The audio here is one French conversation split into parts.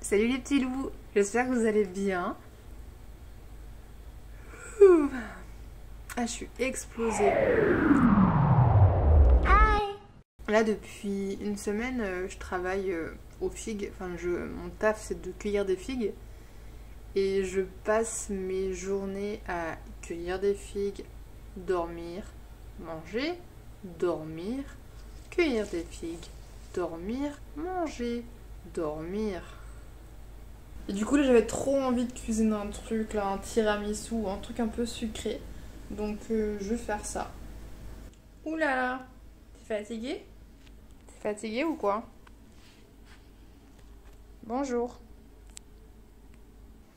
Salut les petits loups, j'espère que vous allez bien. Ah, je suis explosée. Là, depuis une semaine, je travaille aux figues. Enfin, mon taf, c'est de cueillir des figues. Et je passe mes journées à cueillir des figues, dormir, manger, dormir, cueillir des figues, dormir, manger, dormir. Et du coup, là, j'avais trop envie de cuisiner un truc, là, un tiramisu, un truc un peu sucré. Donc, je vais faire ça. Ouh là là, t'es fatiguée? T'es fatiguée ou quoi? Bonjour.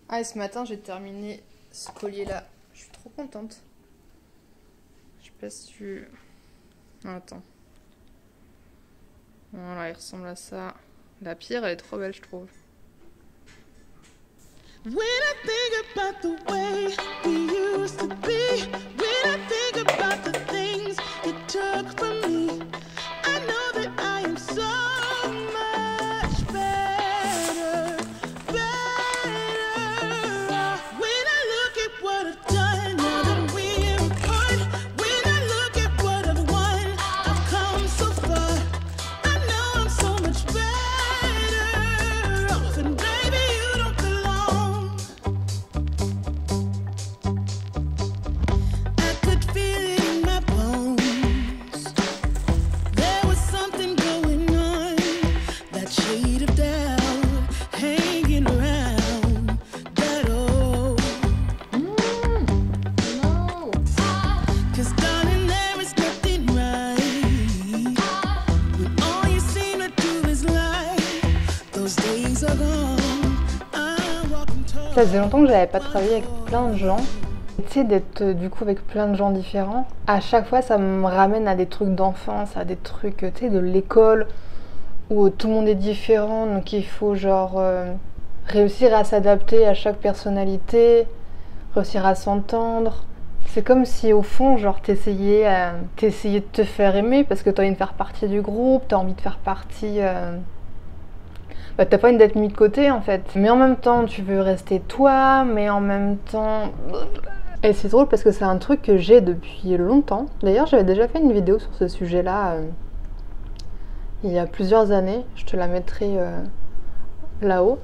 Ah, et ce matin, j'ai terminé ce collier-là. Je suis trop contente. Je sais pas si tu... Attends. Voilà, il ressemble à ça. La pierre, elle est trop belle, je trouve. When I think about the way we used to be, when I think about the things you took from me, I know that I am so much better, better. When I look at what I've done, now that we're apart, when I look at what I've won, I've come so far. I know I'm so much better off, and baby, you don't belong. I could feel it in my bones. There was something going on, that shade of doubt hanging around that old. No. 'Cause darling, there is nothing right when all you seem to do is lie. Those days are gone. I'm walking tall. Ça faisait longtemps que j'avais pas travaillé avec plein de gens. Tu sais, d'être du coup avec plein de gens différents, à chaque fois ça me ramène à des trucs d'enfance, à des trucs tu sais, de l'école, où tout le monde est différent, donc il faut genre réussir à s'adapter à chaque personnalité, réussir à s'entendre. C'est comme si au fond, genre t'essayais de te faire aimer parce que t'as envie de faire partie du groupe, t'as envie de faire partie... t'as pas envie d'être mis de côté en fait. Mais en même temps, tu veux rester toi, mais en même temps... Et c'est drôle parce que c'est un truc que j'ai depuis longtemps. D'ailleurs, j'avais déjà fait une vidéo sur ce sujet-là il y a plusieurs années. Je te la mettrai là-haut.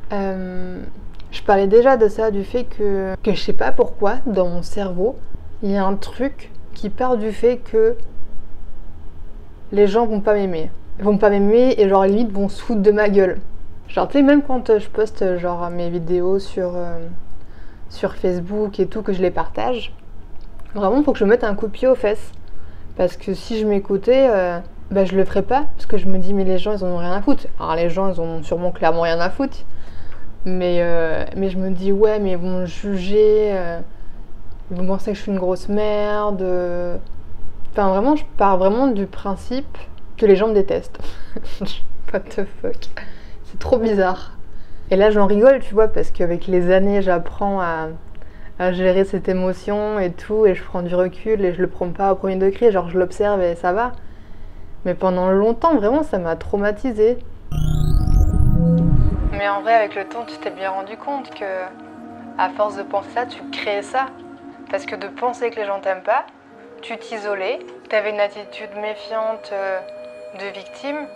Je parlais déjà de ça, du fait que je sais pas pourquoi, dans mon cerveau, il y a un truc qui part du fait que les gens vont pas m'aimer. Ils vont pas m'aimer et genre limite vont se foutre de ma gueule. Genre tu sais, même quand je poste genre mes vidéos sur Facebook et tout, que je les partage, vraiment faut que je mette un coup de pied aux fesses. Parce que si je m'écoutais, je le ferais pas. Parce que je me dis mais les gens ils en ont rien à foutre. Alors les gens ils en ont sûrement clairement rien à foutre. Mais je me dis ouais mais ils vont me juger, ils vont penser que je suis une grosse merde. Enfin vraiment je pars vraiment du principe que les gens me détestent. What the fuck. C'est trop bizarre. Et là j'en rigole tu vois parce qu'avec les années j'apprends à gérer cette émotion et tout et je prends du recul et je le prends pas au premier degré, genre je l'observe et ça va. Mais pendant longtemps vraiment ça m'a traumatisée. Mais en vrai avec le temps tu t'es bien rendu compte que à force de penser ça tu crées ça. Parce que de penser que les gens t'aiment pas, tu t'isolais, t'avais une attitude méfiante de victime.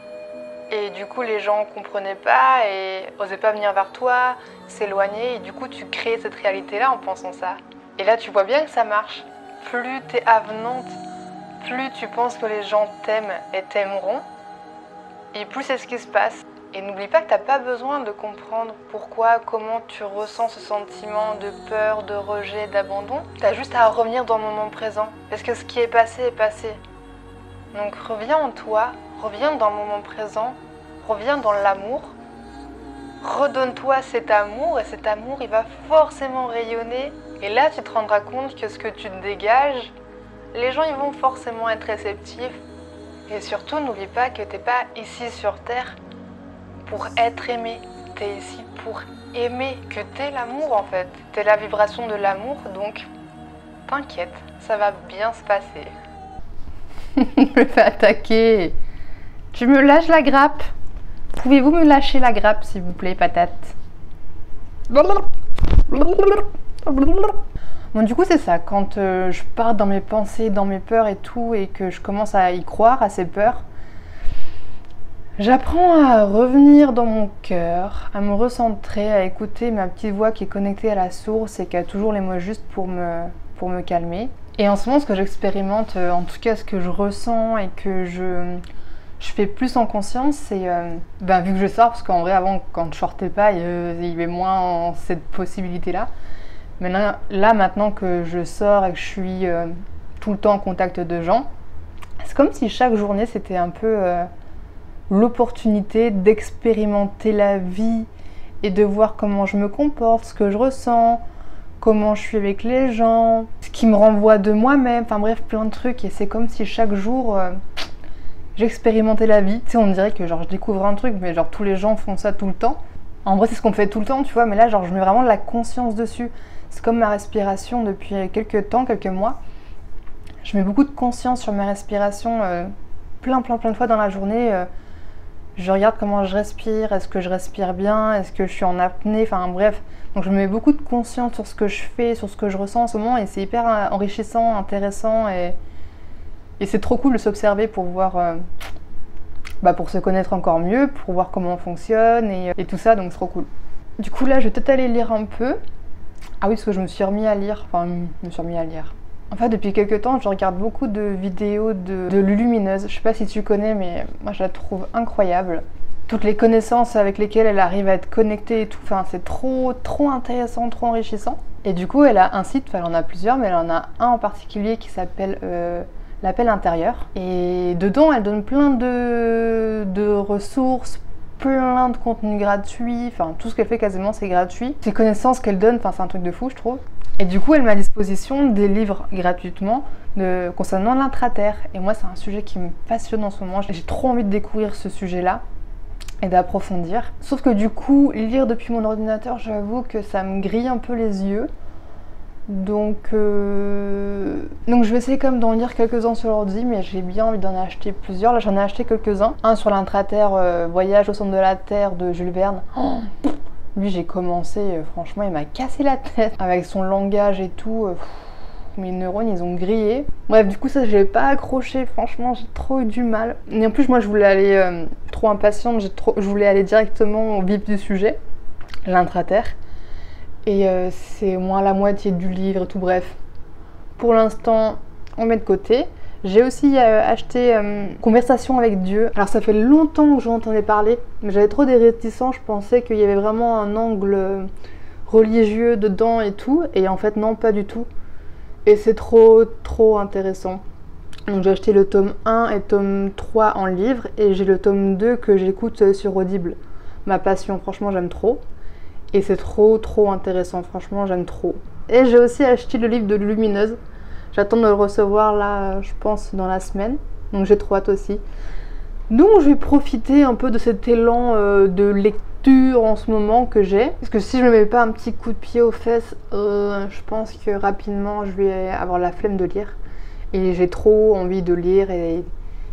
Et du coup, les gens comprenaient pas et osaient pas venir vers toi, s'éloigner. Et du coup, tu crées cette réalité-là en pensant ça. Et là, tu vois bien que ça marche. Plus t'es avenante, plus tu penses que les gens t'aiment et t'aimeront, et plus c'est ce qui se passe. Et n'oublie pas que t'as pas besoin de comprendre pourquoi, comment tu ressens ce sentiment de peur, de rejet, d'abandon. T'as juste à revenir dans le moment présent. Parce que ce qui est passé est passé. Donc reviens en toi. Reviens dans le moment présent, reviens dans l'amour, redonne-toi cet amour et cet amour il va forcément rayonner et là tu te rendras compte que ce que tu dégages, les gens ils vont forcément être réceptifs et surtout n'oublie pas que t'es pas ici sur terre pour être aimé, t'es ici pour aimer, que t'es l'amour en fait, t'es la vibration de l'amour donc t'inquiète, ça va bien se passer. Je me fais attaquer. Tu me lâches la grappe. Pouvez-vous me lâcher la grappe, s'il vous plaît, patate? Bon, du coup, c'est ça. Quand je pars dans mes pensées, dans mes peurs et tout, et que je commence à y croire, à ces peurs, j'apprends à revenir dans mon cœur, à me recentrer, à écouter ma petite voix qui est connectée à la source et qui a toujours les mots justes pour me calmer. Et en ce moment, ce que j'expérimente, en tout cas ce que je ressens et que je fais plus en conscience, c'est vu que je sors, parce qu'en vrai avant quand je sortais pas, il y avait moins cette possibilité-là. Mais là maintenant que je sors et que je suis tout le temps en contact de gens, c'est comme si chaque journée c'était un peu l'opportunité d'expérimenter la vie et de voir comment je me comporte, ce que je ressens, comment je suis avec les gens, ce qui me renvoie de moi-même, enfin bref, plein de trucs. Et c'est comme si chaque jour, j'expérimentais la vie. Tu sais, on dirait que genre je découvre un truc, mais genre tous les gens font ça tout le temps. En vrai, c'est ce qu'on fait tout le temps, tu vois, mais là, genre je mets vraiment de la conscience dessus. C'est comme ma respiration depuis quelques temps, quelques mois. Je mets beaucoup de conscience sur mes respirations plein de fois dans la journée. Je regarde comment je respire, est-ce que je respire bien, est-ce que je suis en apnée, enfin bref. Donc je me mets beaucoup de conscience sur ce que je fais, sur ce que je ressens en ce moment, et c'est hyper enrichissant, intéressant, et c'est trop cool de s'observer pour voir, pour se connaître encore mieux, pour voir comment on fonctionne, et tout ça, donc c'est trop cool. Du coup là, je vais peut-être aller lire un peu. Ah oui, parce que je me suis remis à lire, En fait, depuis quelques temps, je regarde beaucoup de vidéos de Lulumineuse. Je sais pas si tu connais, mais moi je la trouve incroyable. Toutes les connaissances avec lesquelles elle arrive à être connectée et tout, enfin c'est trop intéressant, trop enrichissant. Et du coup, elle a un site, enfin elle en a plusieurs, mais elle en a un en particulier qui s'appelle l'appel intérieur. Et dedans, elle donne plein de ressources, plein de contenus gratuits, enfin tout ce qu'elle fait quasiment c'est gratuit. Ces connaissances qu'elle donne, enfin c'est un truc de fou je trouve. Et du coup elle met à disposition des livres gratuitement concernant l'intraterre. Et moi c'est un sujet qui me passionne en ce moment, j'ai trop envie de découvrir ce sujet là et d'approfondir. Sauf que du coup lire depuis mon ordinateur, j'avoue que ça me grille un peu les yeux. Donc je vais essayer quand même d'en lire quelques-uns sur l'ordi, mais j'ai bien envie d'en acheter plusieurs. Là j'en ai acheté quelques-uns. Un sur l'intraterre, Voyage au centre de la Terre de Jules Verne. Lui j'ai commencé, franchement il m'a cassé la tête. Avec son langage et tout, mes neurones ils ont grillé. Bref, du coup ça j'ai pas accroché, franchement j'ai trop eu du mal. Et en plus moi je voulais aller, trop impatiente, je voulais aller directement au vif du sujet, l'intraterre. Et c'est au moins la moitié du livre et tout, bref. Pour l'instant, on met de côté. J'ai aussi acheté Conversation avec Dieu. Alors ça fait longtemps que j'en entendais parler, mais j'avais trop des réticents, je pensais qu'il y avait vraiment un angle religieux dedans et tout, et en fait non, pas du tout. Et c'est trop intéressant. Donc j'ai acheté le tome 1 et tome 3 en livre, et j'ai le tome 2 que j'écoute sur Audible. Ma passion, franchement j'aime trop. Et c'est trop intéressant, franchement j'aime trop. Et j'ai aussi acheté le livre de Lumineuse. J'attends de le recevoir là, je pense, dans la semaine. Donc j'ai trop hâte aussi. Donc je vais profiter un peu de cet élan de lecture en ce moment que j'ai. Parce que si je ne me mets pas un petit coup de pied aux fesses, je pense que rapidement je vais avoir la flemme de lire. Et j'ai trop envie de lire et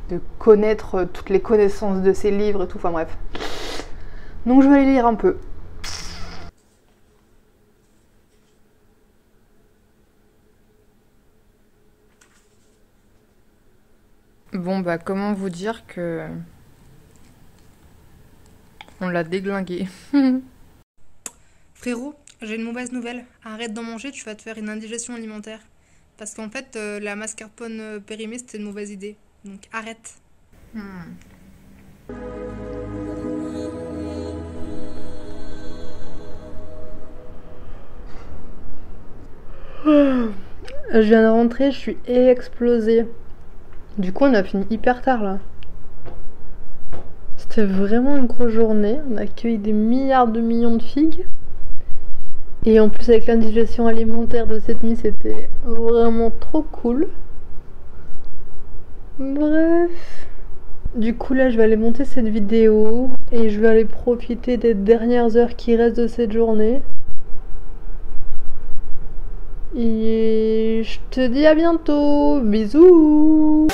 de connaître toutes les connaissances de ces livres et tout, enfin bref. Donc je vais aller lire un peu. Bon comment vous dire que on l'a déglingué. Frérot, j'ai une mauvaise nouvelle. Arrête d'en manger, tu vas te faire une indigestion alimentaire. Parce qu'en fait, la mascarpone périmée, c'était une mauvaise idée. Donc arrête. Je viens de rentrer, je suis explosée. Du coup, on a fini hyper tard là. C'était vraiment une grosse journée. On a accueilli des milliards de millions de figues. Et en plus, avec l'indigestion alimentaire de cette nuit, c'était vraiment trop cool. Bref. Du coup, là, je vais aller monter cette vidéo. Et je vais aller profiter des dernières heures qui restent de cette journée. Et je te dis à bientôt. Bisous.